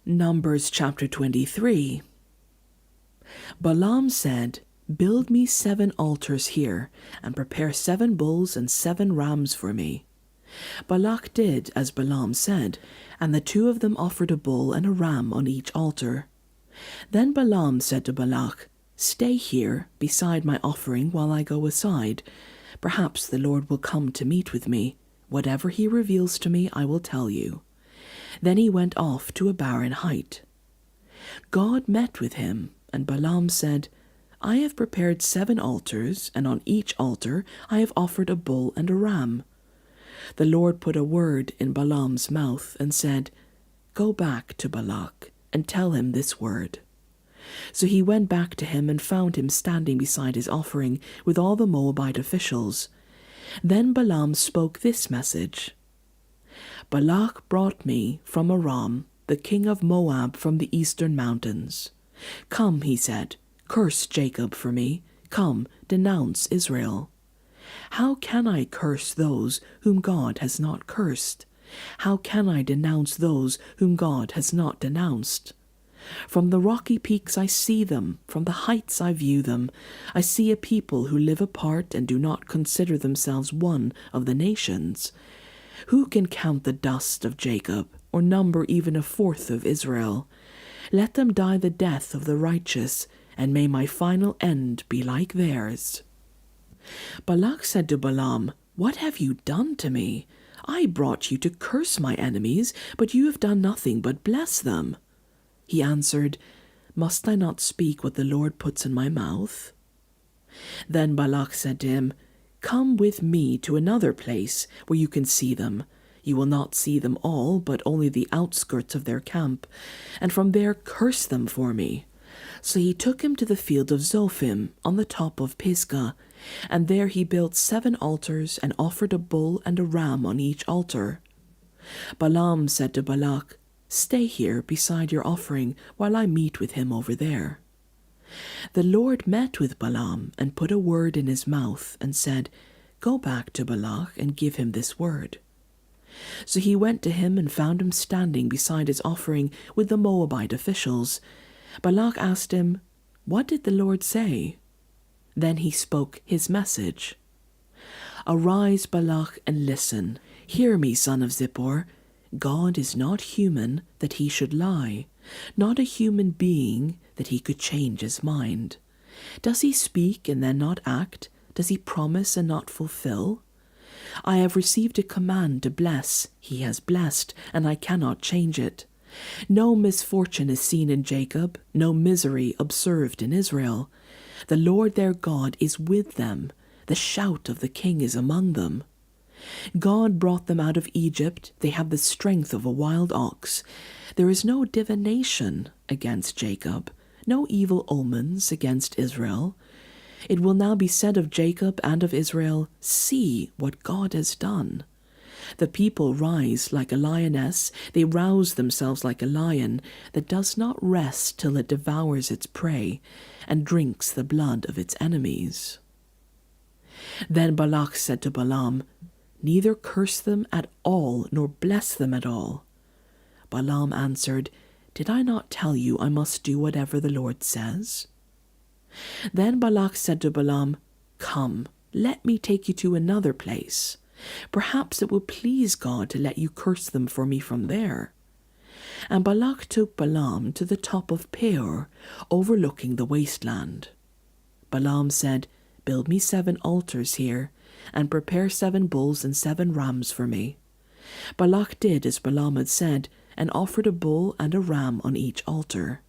Numbers chapter 23. Balaam said, "Build me 7 altars here, and prepare 7 bulls and 7 rams for me." Balak did as Balaam said, and the 2 of them offered a bull and a ram on each altar. Then Balaam said to Balak, "Stay here beside my offering while I go aside. Perhaps the Lord will come to meet with me. Whatever he reveals to me, I will tell you." Then he went off to a barren height. God met with him, and Balaam said, "I have prepared 7 altars, and on each altar I have offered a bull and a ram." The Lord put a word in Balaam's mouth and said, "Go back to Balak and tell him this word." So he went back to him and found him standing beside his offering with all the Moabite officials. Then Balaam spoke this message: "Balak brought me from Aram, the king of Moab from the eastern mountains. Come," he said, "curse Jacob for me. Come, denounce Israel." How can I curse those whom God has not cursed? How can I denounce those whom God has not denounced? From the rocky peaks I see them, from the heights I view them. I see a people who live apart and do not consider themselves one of the nations. Who can count the dust of Jacob, or number even a fourth of Israel? Let them die the death of the righteous, and may my final end be like theirs. Balak said to Balaam, "What have you done to me? I brought you to curse my enemies, but you have done nothing but bless them." He answered, "Must I not speak what the Lord puts in my mouth?" Then Balak said to him, "Come with me to another place where you can see them. You will not see them all, but only the outskirts of their camp, and from there curse them for me." So he took him to the field of Zophim on the top of Pisgah, and there he built 7 altars and offered a bull and a ram on each altar. Balaam said to Balak, "Stay here beside your offering while I meet with him over there." The Lord met with Balaam and put a word in his mouth and said, "Go back to Balak and give him this word." So he went to him and found him standing beside his offering with the Moabite officials. Balak asked him, "What did the Lord say?" Then he spoke his message. "Arise, Balak, and listen. Hear me, son of Zippor. God is not human that he should lie, not a human being that he could change his mind. Does he speak and then not act? Does he promise and not fulfill? I have received a command to bless. He has blessed, and I cannot change it. No misfortune is seen in Jacob, no misery observed in Israel. The Lord their God is with them. The shout of the king is among them. God brought them out of Egypt. They have the strength of a wild ox. There is no divination against Jacob, no evil omens against Israel. It will now be said of Jacob and of Israel, 'See what God has done.' The people rise like a lioness, they rouse themselves like a lion that does not rest till it devours its prey and drinks the blood of its enemies." Then Balak said to Balaam, "Neither curse them at all, nor bless them at all." Balaam answered, "Did I not tell you I must do whatever the Lord says?" Then Balak said to Balaam, "Come, let me take you to another place. Perhaps it will please God to let you curse them for me from there." And Balak took Balaam to the top of Peor, overlooking the wasteland. Balaam said, "Build me 7 altars here, and prepare 7 bulls and 7 rams for me." Balak did as Balaam had said, and offered a bull and a ram on each altar.